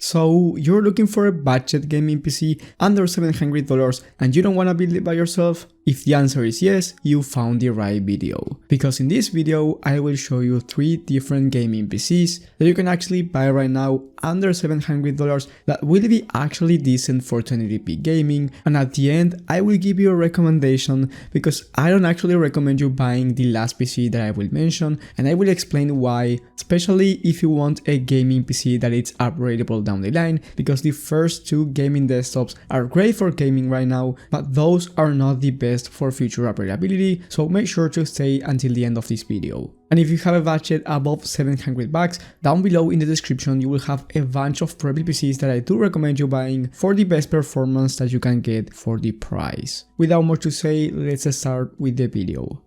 So you're looking for a budget gaming PC under $700 and you don't want to build it by yourself? If the answer is yes, you found the right video. Because in this video, I will show you 3 different gaming PCs that you can actually buy right now under $700 that will be actually decent for 1080p gaming, and at the end I will give you a recommendation because I don't actually recommend you buying the last PC that I will mention, and I will explain why, especially if you want a gaming PC that is upgradable down the line, because the first 2 gaming desktops are great for gaming right now, but those are not the best for future upgradability, so make sure to stay until the end of this video. And if you have a budget above $700, down below in the description you will have a bunch of Prebuilt PCs that I do recommend you buying for the best performance that you can get for the price. Without more to say, let's start with the video.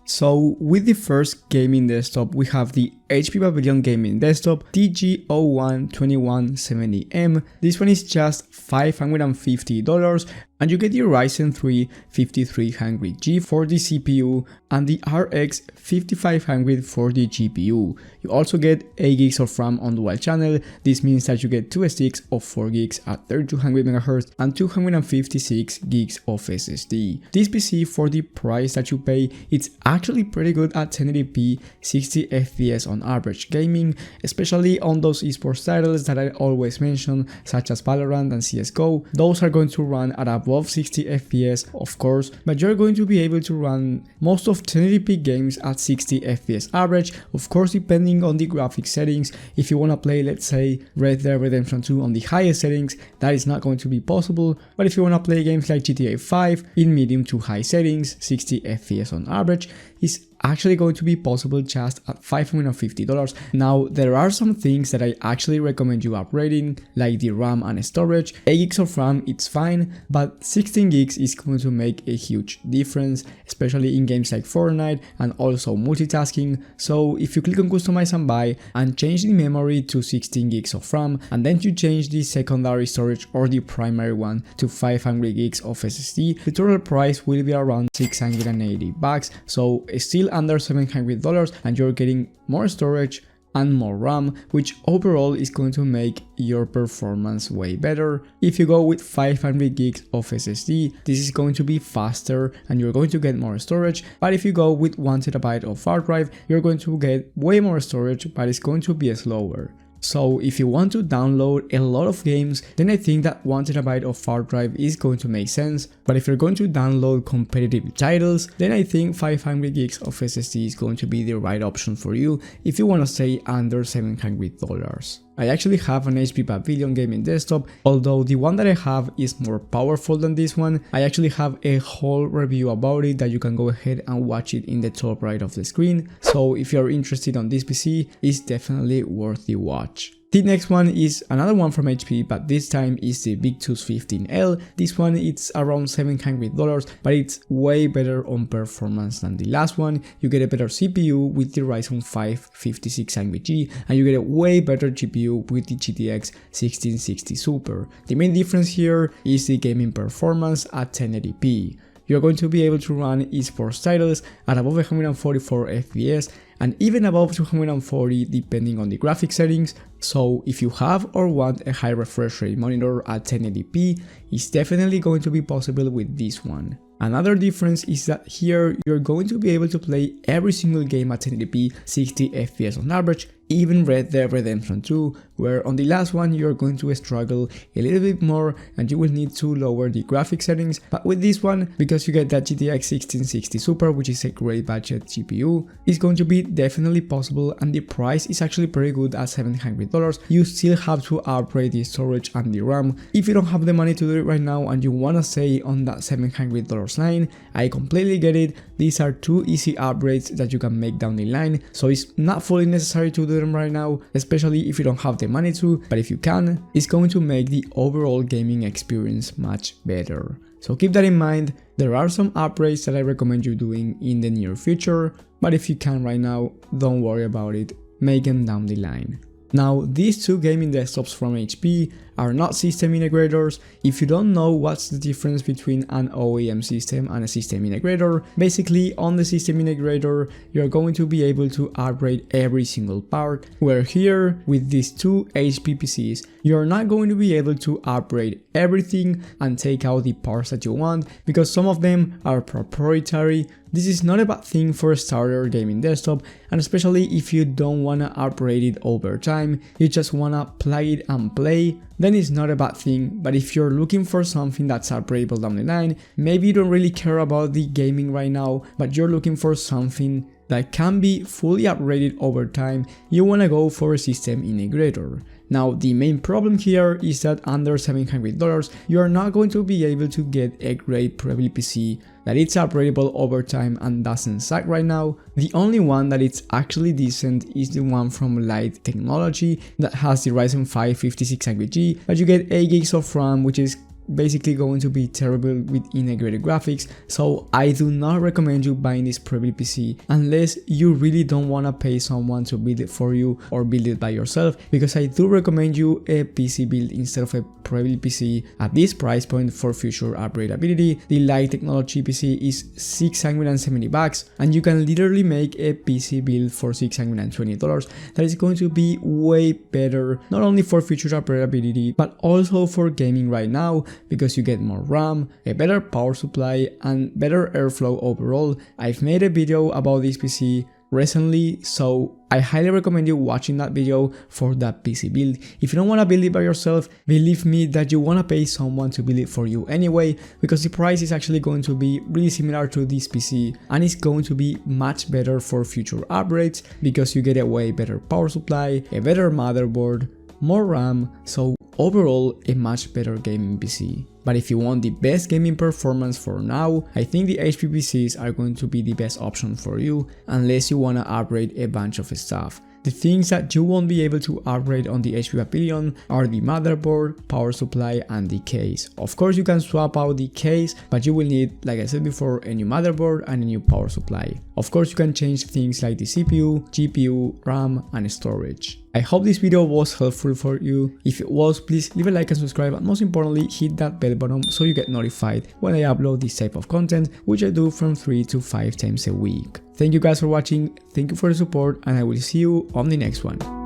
So with the first gaming desktop, we have the HP Pavilion Gaming Desktop TG01-2170m. This one is just $550 and you get the Ryzen 3 5300G for the CPU and the RX 5500 for the GPU. You also get 8 gigs of RAM on dual channel. This means that you get 2 sticks of 4 gigs at 3200 MHz and 256 gigs of SSD. This PC, for the price that you pay, it's actually pretty good at 1080p 60 FPS on average gaming, especially on those esports titles that I always mention, such as Valorant and CSGO. Those are going to run at above 60 FPS, of course, but you're going to be able to run most of 1080p games at 60 FPS average, of course depending on the graphics settings. If you want to play, let's say, Red Dead Redemption 2 on the highest settings, that is not going to be possible, but if you want to play games like GTA 5 in medium to high settings, 60 FPS on average, is actually going to be possible just at $550. Now, there are some things that I actually recommend you upgrading, like the RAM and storage. 8 gigs of RAM, it's fine, but 16 gigs is going to make a huge difference, especially in games like Fortnite and also multitasking. So if you click on customize and buy and change the memory to 16 gigs of RAM, and then you change the secondary storage or the primary one to 500 gigs of SSD, the total price will be around $680, so still under $700, and you're getting more storage and more RAM, which overall is going to make your performance way better. If you go with 500 gigs of SSD, this is going to be faster and you're going to get more storage, but if you go with 1 TB of hard drive, you're going to get way more storage, but it's going to be slower. So if you want to download a lot of games, then I think that 1 TB of hard drive is going to make sense, but if you're going to download competitive titles, then I think 500 gigs of SSD is going to be the right option for you if you want to stay under $700. I actually have an HP Pavilion gaming desktop, although the one that I have is more powerful than this one. I actually have a whole review about it that you can go ahead and watch it in the top right of the screen, so if you're interested on this PC, it's definitely worth the watch. The next one is another one from HP, but this time is the VIC-215L. This one it's around $700, but it's way better on performance than the last one. You get a better CPU with the Ryzen 5 5600G, and you get a way better GPU with the GTX 1660 Super. The main difference here is the gaming performance at 1080p. You're going to be able to run esports titles at above 144 FPS and even above 240 depending on the graphic settings. So if you have or want a high refresh rate monitor at 1080p, it's definitely going to be possible with this one. Another difference is that here you're going to be able to play every single game at 1080p 60 FPS on average, even Red Dead Redemption 2, where on the last one you're going to struggle a little bit more and you will need to lower the graphic settings, but with this one, because you get that GTX 1660 Super, which is a great budget GPU, it's going to be definitely possible, and the price is actually pretty good at $700. You still have to upgrade the storage and the RAM. If you don't have the money to do it right now and you want to stay on that $700 line, I completely get it. These are 2 easy upgrades that you can make down the line, so it's not fully necessary to do them right now, especially if you don't have the money to, but if you can, it's going to make the overall gaming experience much better. So keep that in mind. There are some upgrades that I recommend you doing in the near future, but if you can right now, don't worry about it, make them down the line. Now, these two gaming desktops from HP are not system integrators. If you don't know what's the difference between an OEM system and a system integrator, basically on the system integrator you're going to be able to upgrade every single part, where here with these two HP PCs you're not going to be able to upgrade everything and take out the parts that you want because some of them are proprietary. This is not a bad thing for a starter gaming desktop, and especially if you don't wanna upgrade it over time, you just wanna plug it and play, then it's not a bad thing. But if you're looking for something that's upgradable down the line, maybe you don't really care about the gaming right now, but you're looking for something that can be fully upgraded over time, you wanna go for a system integrator. Now, the main problem here is that under $700 you are not going to be able to get a great Prebuilt PC that it's upgradable over time and doesn't suck right now. The only one that it's actually decent is the one from Light Technology that has the Ryzen 5 5600G, but you get 8 gigs of RAM, which is basically going to be terrible with integrated graphics, so I do not recommend you buying this Prebuilt PC unless you really don't want to pay someone to build it for you or build it by yourself, because I do recommend you a PC build instead of a Prebuilt PC at this price point for future upgradability. The Light Technology PC is $670 and you can literally make a PC build for $620 that is going to be way better, not only for future upgradability but also for gaming right now, because you get more RAM, a better power supply and better airflow overall. I've made a video about this PC recently, so I highly recommend you watching that video for that PC build. If you don't want to build it by yourself, believe me that you want to pay someone to build it for you anyway, because the price is actually going to be really similar to this PC and it's going to be much better for future upgrades because you get a way better power supply, a better motherboard, more RAM, so overall a much better gaming PC. But if you want the best gaming performance for now, I think the HP PCs are going to be the best option for you, unless you wanna upgrade a bunch of stuff. The things that you won't be able to upgrade on the HP Pavilion are the motherboard, power supply and the case. Of course you can swap out the case, but you will need, like I said before, a new motherboard and a new power supply. Of course you can change things like the CPU, GPU, RAM and storage. I hope this video was helpful for you. If it was, please leave a like and subscribe, and most importantly hit that bell button so you get notified when I upload this type of content, which I do from 3 to 5 times a week. Thank you guys for watching, thank you for the support, and I will see you on the next one.